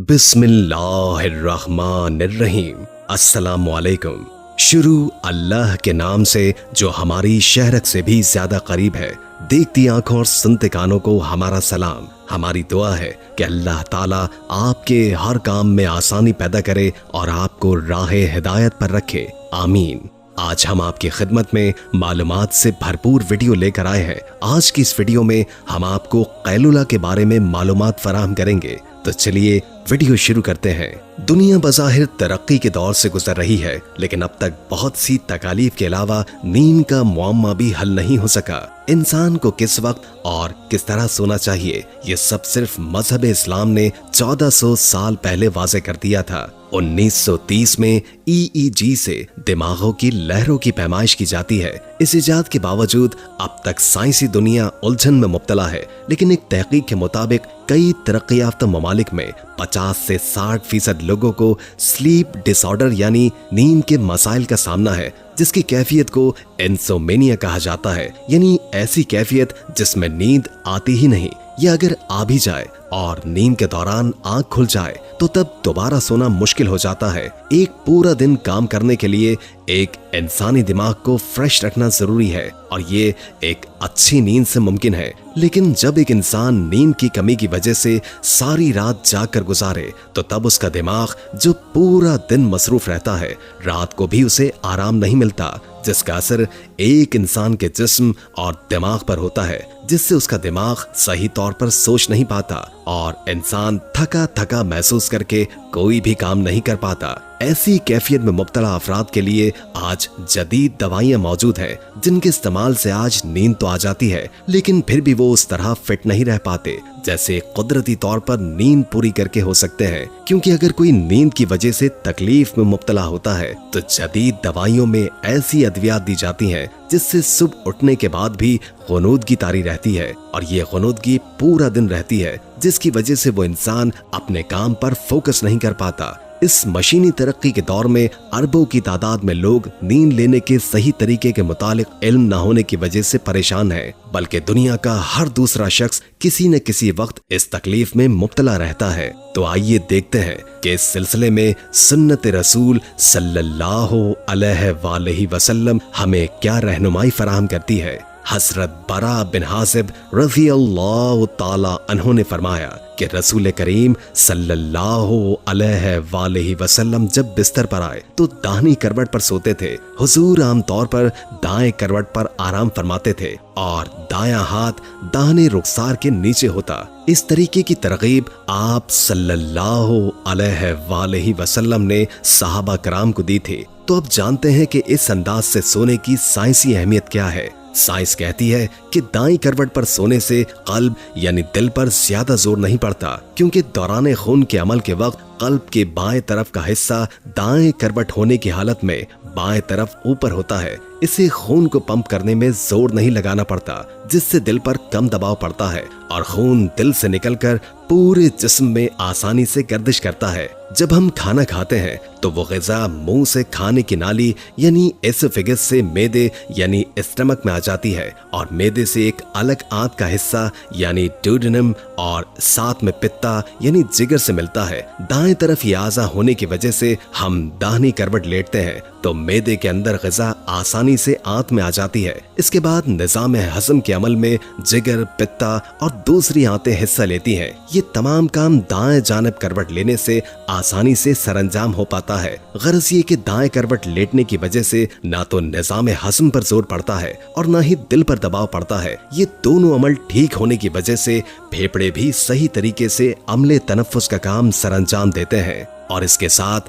बिस्मिल्लाहिर्रहमानिर्रहीम। अस्सलाम वालेकुम। शुरू अल्लाह के नाम से जो हमारी शहरत से भी ज्यादा करीब है। देखती आंखों और सुनते कानों को हमारा सलाम। हमारी दुआ है कि अल्लाह ताला आपके हर काम में आसानी पैदा करे और आपको राहे हिदायत पर रखे, आमीन। आज हम आपकी खिदमत में मालूमात से भरपूर वीडियो लेकर आए हैं। आज की इस वीडियो में हम आपको कैलुला के बारे में मालूमात फराहम करेंगे। तो चलिए वीडियो शुरू करते हैं। दुनिया बज़ाहिर तरक्की के दौर से गुजर रही है, लेकिन अब तक बहुत सी तकालीफ के अलावा नींद का मुअम्मा भी हल नहीं हो सका। इंसान को किस वक्त और किस तरह सोना चाहिए, ये सब सिर्फ मजहब इस्लाम ने 1400 साल पहले वाज़े कर दिया था। 1930 में EEG से दिमागों की लहरों की पैमाइश की जाती है। इस इजाद के बावजूद अब तक साइंसी दुनिया उलझन में मुब्तला है, लेकिन एक तहकीक के मुताबिक कई तरक्की याफ्ता ममालिक में 50 से 60% लोगों को स्लीप डिसऑर्डर यानी नींद के मसाइल का सामना है, जिसकी कैफियत को इंसोमेनिया कहा जाता है, यानी ऐसी कैफियत जिसमें नींद आती ही नहीं, या अगर आ भी जाए और नींद के दौरान आंख खुल जाए तो तब दोबारा सोना मुश्किल हो जाता है। एक पूरा दिन काम करने के लिए एक इंसानी दिमाग को फ्रेश रखना जरूरी है और ये एक अच्छी नींद से मुमकिन है। लेकिन जब एक इंसान नींद की कमी की वजह से सारी रात जाग कर गुजारे तो तब उसका दिमाग जो पूरा दिन मसरूफ रहता है, रात को भी उसे आराम नहीं मिलता, जिसका असर एक इंसान के जिस्म और दिमाग पर होता है, जिससे उसका दिमाग सही तौर पर सोच नहीं पाता और इंसान थका थका महसूस करके कोई भी काम नहीं कर पाता। ऐसी कैफियत में मुब्तला अफराद के लिए आज जदीद दवाइयाँ मौजूद हैं, जिनके इस्तेमाल से आज नींद तो आ जाती है, लेकिन फिर भी वो उस तरह फिट नहीं रह पाते जैसे कुदरती तौर पर नींद पूरी करके हो सकते हैं। क्योंकि अगर कोई नींद की वजह से तकलीफ में मुब्तला होता है तो जदीद दवाइयों में ऐसी अद्वियात दी जाती हैं जिससे सुबह उठने के बाद भी गुनूदगी तारी रहती है, और ये गुनूदगी पूरा दिन रहती है, जिसकी वजह से वो इंसान अपने काम पर फोकस नहीं कर पाता। इस मशीनी तरक्की के दौर में अरबों की तादाद में लोग नींद लेने के सही तरीके के मुतालिक इल्म न होने की वजह से परेशान है, बल्कि दुनिया का हर दूसरा शख्स किसी न किसी वक्त इस तकलीफ में मुब्तला रहता है। तो आइए देखते हैं कि इस सिलसिले में सुन्नत रसूल सल्लल्लाहु अलैहि वसल्लम हमें क्या रहनुमाई फराहम करती है। हजरत बरा बिन हासिब रज़ी अल्लाह ताला अन्हु ने फरमाया कि रसूल करीम सल्लल्लाहु अलैहि वसल्लम जब बिस्तर पर आए तो दाहिनी करवट पर सोते थे। हुजूर आमतौर पर दाएं करवट पर आराम फरमाते थे और दायां हाथ दाहिने रुखसार के नीचे होता। इस तरीके की तरगीब आप सल्लल्लाहु अलैहि वसल्लम ने सहाबा कराम को दी थी। तो अब जानते हैं कि इस अंदाज से सोने की साइंसी अहमियत क्या है। साइंस कहती है कि दाईं करवट पर सोने से कल्ब यानी दिल पर ज्यादा जोर नहीं पड़ता, क्योंकि दौरान खून के अमल के वक्त कल्ब के बाएं तरफ का हिस्सा दाएं करवट होने की हालत में बाएं तरफ ऊपर होता है। इसे खून को पंप करने में जोर नहीं लगाना पड़ता, जिससे दिल पर कम दबाव पड़ता है और खून दिल से निकलकर पूरे जिस्म में आसानी से गर्दिश करता है। जब हम खाना खाते हैं तो वो ग़िज़ा मुंह से खाने की नाली यानी एसोफेगस से मेदे यानी स्टमक में आ जाती है, और मेदे से एक अलग आंत का हिस्सा यानी ड्यूडेनम और साथ में पित्ता यानी जिगर से मिलता है। दाएं तरफ ये आज़ा होने की वजह से हम दाहिनी करवट लेटते हैं तो मेदे के अंदर ग़िज़ा आसानी से आंत में आ जाती है। इसके बाद निज़ाम हज़म के अमल में जिगर, पित्ता और दूसरी आंतें हिस्सा लेती हैं। ये तमाम काम दाएं जानिब करवट लेने से आसानी से सरंजाम हो पाता है। गरज ये कि दाएं करवट लेटने की वजह से ना तो निज़ाम हज़म पर जोर पड़ता है और ना ही दिल पर दबाव पड़ता है। ये दोनों अमल ठीक होने की वजह से फेफड़े भी सही तरीके से अमले तनफ्फुस का काम सरंजाम देते हैं, और इसके साथ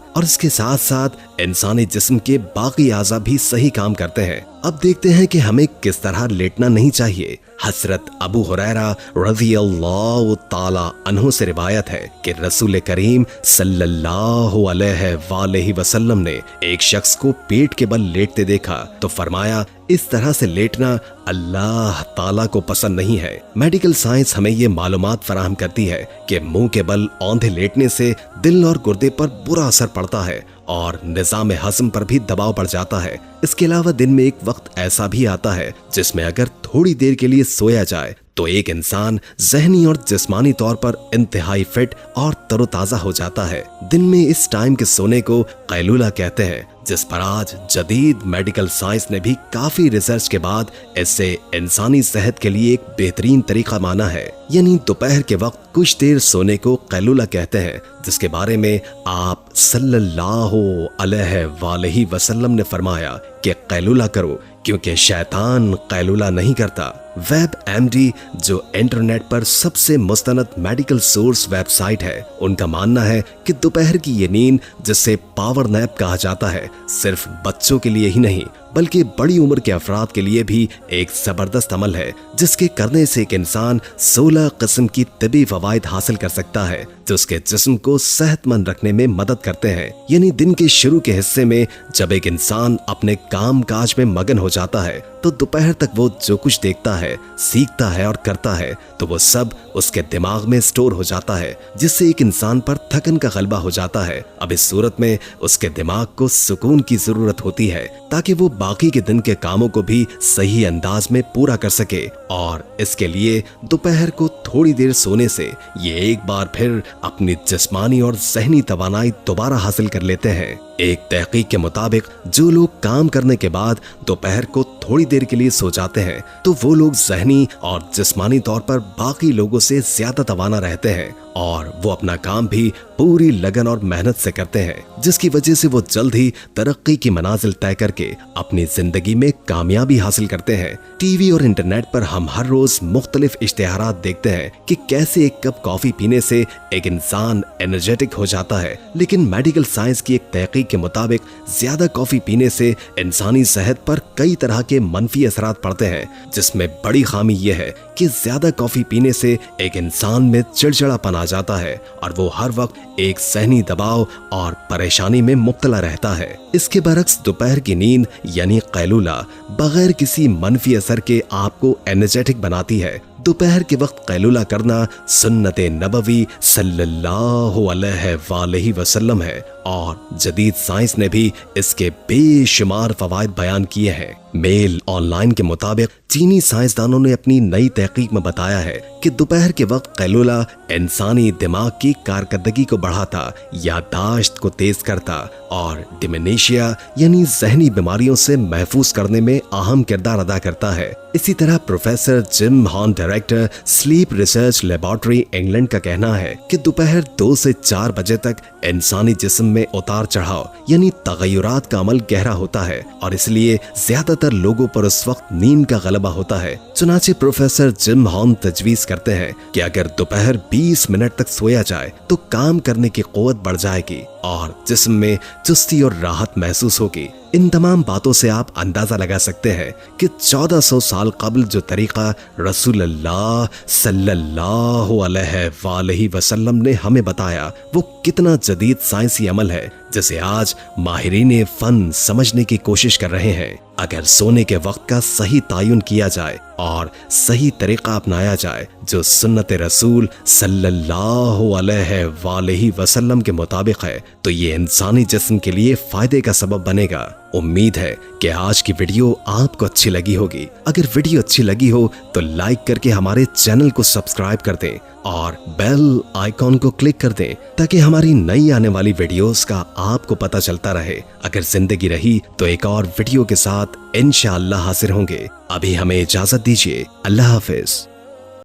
साथ इंसानी जिस्म के बाकी आज़ा भी सही काम करते हैं। अब देखते हैं कि हमें किस तरह लेटना नहीं चाहिए। हजरत अबू हुरैरा रज़ी अल्लाह ताला अन्हु से रिवायत है कि रसूल करीम सल्लल्लाहु अलैहि वसल्लम ने एक शख्स को पेट के बल लेटते देखा तो फरमाया, इस तरह से लेटना अल्लाह ताला को पसंद नहीं है। मेडिकल साइंस हमें ये मालूमात फराहम करती है कि मुंह के बल औंधे लेटने से दिल और गुर्दे पर बुरा असर पड़ता है और निज़ाम हज़म पर भी दबाव पड़ जाता है। इसके अलावा दिन में एक वक्त ऐसा भी आता है जिसमें अगर थोड़ी देर के लिए सोया जाए तो एक इंसान ज़हनी और जिस्मानी तौर पर इंतहाई फिट और तरोताज़ा हो जाता है। दिन में इस टाइम के सोने को कैलूला कहते हैं, जिस पर आज जदीद मेडिकल साइंस ने भी काफी रिसर्च के बाद इससे इंसानी सेहत के लिए एक बेहतरीन तरीका माना है। यानी दोपहर के वक्त कुछ देर सोने को कैलूला कहते हैं, जिसके बारे में आप सल्लल्लाहु अलैहि वसल्लम ने फरमाया कि कैलूला करो क्योंकि शैतान कैलूला नहीं करता। WebMD जो इंटरनेट पर सबसे मुस्तनद मेडिकल सोर्स वेबसाइट है, उनका मानना है कि दोपहर की ये नींद, जिसे पावर नैप कहा जाता है, सिर्फ बच्चों के लिए ही नहीं बल्कि बड़ी उम्र के अफराद के लिए भी एक जबरदस्त अमल है, जिसके करने से एक इंसान 16 किस्म की तिबी फवायद हासिल कर सकता है, जो उसके जिस्म को सेहतमंद रखने में मदद करते हैं। यानी दिन के शुरू के हिस्से में जब एक इंसान अपने काम काज में मगन हो जाता है, तो दोपहर तक वो जो कुछ देखता है, सीखता है और करता है, तो वो सब उसके दिमाग में स्टोर हो जाता है, जिससे एक इंसान पर थकन का गलबा हो जाता है। अब इस सूरत में उसके दिमाग को सुकून की जरूरत होती है ताकि वो बाकी के दिन के कामों को भी सही अंदाज में पूरा कर सके, और इसके लिए दोपहर को थोड़ी देर सोने से ये एक बार फिर अपनी जिस्मानी और ज़हनी तवानाई दोबारा हासिल कर लेते हैं। एक तहकीक के मुताबिक जो लोग काम करने के बाद दोपहर को थोड़ी देर के लिए सो जाते हैं, तो वो लोग ज़हनी और जिस्मानी तौर पर बाकी लोगों से ज्यादा तवाना रहते हैं और वो अपना काम भी पूरी लगन और मेहनत से करते हैं, जिसकी वजह से वो जल्द ही तरक्की की मनाजिल तय करके अपनी जिंदगी में कामयाबी हासिल करते हैं। टीवी और इंटरनेट पर हम हर रोज मुख्तलिफ इश्तिहारात देखते हैं कि कैसे एक कप कॉफी पीने से एक इंसान एनर्जेटिक हो जाता है, लेकिन मेडिकल साइंस की एक तहकीक के मुताबिक ज्यादा कॉफी पीने से इंसानी सेहत पर कई तरह के मनफी असरात पड़ते हैं, जिसमें बड़ी खामी यह है कि ज्यादा कॉफी पीने से एक इंसान में चिड़चिड़ापन आ जाता है और वो हर वक्त एक ज़हनी दबाव और परेशानी में मुब्तला रहता है। इसके बरक्स दोपहर की नींद यानी कैलूला बगैर किसी मनफी असर के आपको एनर्जेटिक बनाती है। दोपहर के वक्त कैलूला करना सुन्नत नबवी सल्लल्लाहु अलैहि वसल्लम है और जदीद साइंस ने भी इसके बेशुमार फवायद बयान किए हैं। मेल ऑनलाइन के मुताबिक चीनी साइंसदानों ने अपनी नई तहकीक में बताया है कि दोपहर के वक्त कैलूला इंसानी दिमाग की कारकर्दगी को बढ़ाता, याददाश्त को तेज करता और डिमेंशिया यानी ज़हनी बीमारियों से महफूज करने में अहम किरदार अदा करता है। इसी तरह professor gym horn, director sleep research laboratory England का कहना है कि दोपहर 2 से 4 बजे तक इंसानी जिस्म में उतार चढ़ाव यानी तगय्युरात का अमल गहरा होता है और इसलिए ज्यादातर लोगों पर उस वक्त नींद का गलबा होता है। चुनाचे प्रोफेसर जिम हॉर्न तजवीज करते हैं कि अगर दोपहर 20 मिनट तक सोया जाए तो काम करने की क़ुव्वत बढ़ जाएगी और जिस्म में चुस्ती और राहत महसूस होगी। इन तमाम बातों से आप अंदाजा लगा सकते हैं कि 1400 साल कबल जो तरीका रसूलुल्लाह सल्लल्लाहु अलैहि वसल्लम ने हमें बताया, वो कितना जदीद साइंसी अमल है जिसे आज माहिरीन फन समझने की कोशिश कर रहे हैं। अगर सोने के वक्त का सही तायुन किया जाए और सही तरीका अपनाया जाए जो सुन्नत रसूल सल्लल्लाहु अलैहि वसल्लम के मुताबिक है, तो ये इंसानी जिस्म के लिए फायदे का सबब बनेगा। उम्मीद है कि आज की वीडियो आपको अच्छी लगी होगी। अगर वीडियो अच्छी लगी हो तो लाइक करके हमारे चैनल को सब्सक्राइब कर दें और बेल आइकॉन को क्लिक कर दें ताकि हमारी नई आने वाली वीडियोस का आपको पता चलता रहे। अगर जिंदगी रही तो एक और वीडियो के साथ इंशाअल्लाह हाजिर होंगे। अभी हमें इजाजत दीजिए। अल्लाह हाफिज।